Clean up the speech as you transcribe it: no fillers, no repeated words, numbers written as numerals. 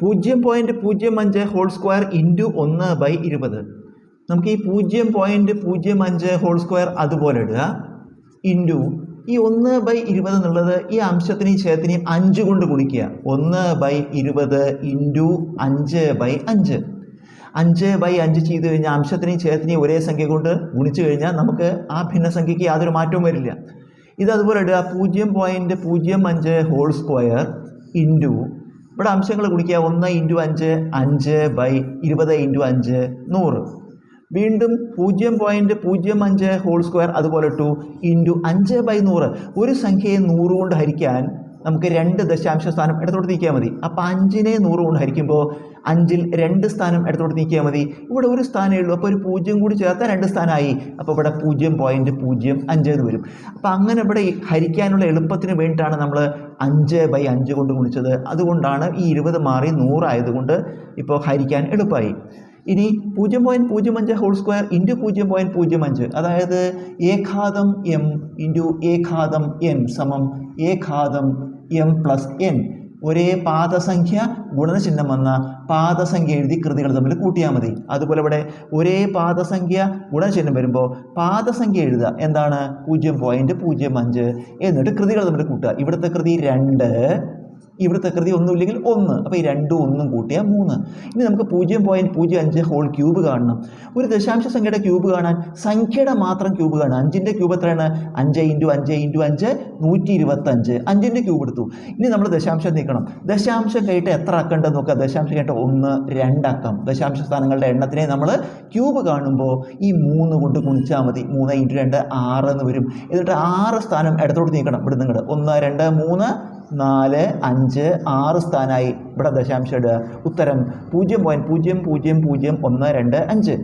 0.05 whole square into 1/20. നമുക്ക് ഈ 0.05 whole square അതുപോലെ ഇടുക ഇൻറ്റു ഈ 1/20 എന്നുള്ളത് ഈ അംശത്തിനെയും ഛേദത്തിനെയും 5 കൊണ്ട് ഗുണിക്കുക. 1/20 ഇൻറ്റു 5/5. 5/5 ചെയ്ത് കഴിഞ്ഞാൽ അംശത്തിനെയും ഛേദത്തിനെയും ഒരേ സംഖ്യ കൊണ്ട് ഗുണിച്ചു കഴിഞ്ഞാൽ നമുക്ക് ആ ഭിന്നസംഖ്യയ്ക്ക് യാതൊരു മാറ്റവും വരില്ല. ഇത് അതുപോലെ ഇടുക 0.05 ഹോൾ സ്ക്വയർ ഇൻറ്റു ഇവിടെ അംശങ്ങൾ ഗുണിക്കുക 1 ഇൻറ്റു 5 5/20 ഇൻറ്റു 5 100. വീണ്ടും 0.05 ഹോൾ സ്ക്വയർ അതുപോലെ ഇട്ടു ഇൻറ്റു 5/100. ഒരു സംഖ്യയെ 100 കൊണ്ട് ഹരിക്കാൻ നമുക്ക് 2 ദശാംശ സ്ഥാനം ഇടത്തോട്ട് നീക്കിയാൽ മതി. അപ്പോൾ 5നെ 100 കൊണ്ട് ഹരിക്കുമ്പോൾ 5ൽ 2 സ്ഥാനം ഇടത്തോട്ട് നീക്കിയാൽ മതി. ഇവിടെ ഒരു സ്ഥാനമേ ഉള്ളൂ. അപ്പോൾ ഒരു 0 കൂടി ചേർത്താൽ 2 സ്ഥാനമായി. അപ്പോൾ ഇവിടെ 0.05 എന്ന് വരും. അപ്പോൾ അങ്ങനെ ഇവിടെ ഹരിക്കാനുള്ള എളുപ്പത്തിന് വേണ്ടിയിട്ടാണ് നമ്മൾ 5/5 കൊണ്ട് ഗുണിച്ചത്. അതുകൊണ്ടാണ് ഈ 20 മാറി 100 ആയതുകൊണ്ട് ഇപ്പോൾ ഹരിക്കാൻ എളുപ്പമായി. ഇനി 0.05 ഹോൾ സ്ക്വയർ ഇൻറ്റു 0.05, അതായത് ഏഘാതം എം ഇൻറ്റു ഏഘാതം എൻ സമം ഏഘാതം എം പ്ലസ് എൻ. ഒരേ പാദസംഖ്യ ഗുണനചിഹ്നം വന്ന പാദസംഖ്യ എഴുതി കൃതികൾ തമ്മിൽ കൂട്ടിയാൽ മതി. അതുപോലെ ഇവിടെ ഒരേ പാദസംഖ്യ ഗുണനചിഹ്നം വരുമ്പോൾ പാദസംഖ്യ എഴുതുക. എന്താണ്? 0.05 എന്നിട്ട് കൃതികൾ തമ്മിൽ കൂട്ടുക. ഇവിടുത്തെ കൃതി 2, ഇവിടുത്തെ കൃതി ഒന്നുമില്ലെങ്കിൽ 1. അപ്പോൾ ഈ 2ഉം 1ഉം കൂട്ടിയാൽ 3. ഇനി നമുക്ക് 0.05 ഹോൾ ക്യൂബ് കാണണം. ഒരു ദശാംശ സംഖ്യയുടെ ക്യൂബ് കാണാൻ സംഖ്യയുടെ മാത്രം ക്യൂബ് കാണാം. 5ൻ്റെ ക്യൂബ് എത്രയാണ്? 5 ഇൻറ്റു 5 ഇൻറ്റു 5 125. 5ൻ്റെ ക്യൂബ് എടുത്തു. ഇനി നമ്മൾ ദശാംശം നീക്കണം. ദശാംശം കഴിഞ്ഞിട്ട് എത്ര അക്കം ഉണ്ടെന്ന് നോക്കുക. ദശാംശം കഴിഞ്ഞിട്ട് 1, 2 അക്കം. ദശാംശ സ്ഥാനങ്ങളുടെ എണ്ണത്തിനെ നമ്മൾ ക്യൂബ് കാണുമ്പോൾ ഈ 3 കൊണ്ട് ഗുണിച്ചാൽ മതി. 3 ഇൻറ്റു 2 6 എന്ന് വരും. എന്നിട്ട് 6 സ്ഥാനം ഇടത്തോട്ട് നീക്കണം. ഇവിടെ നിങ്ങൾ 1 2 3 4 5 6 സ്ഥാനമായി. ഇവിടെ ദശാംശം ഇടുക. ഉത്തരം 0.000125.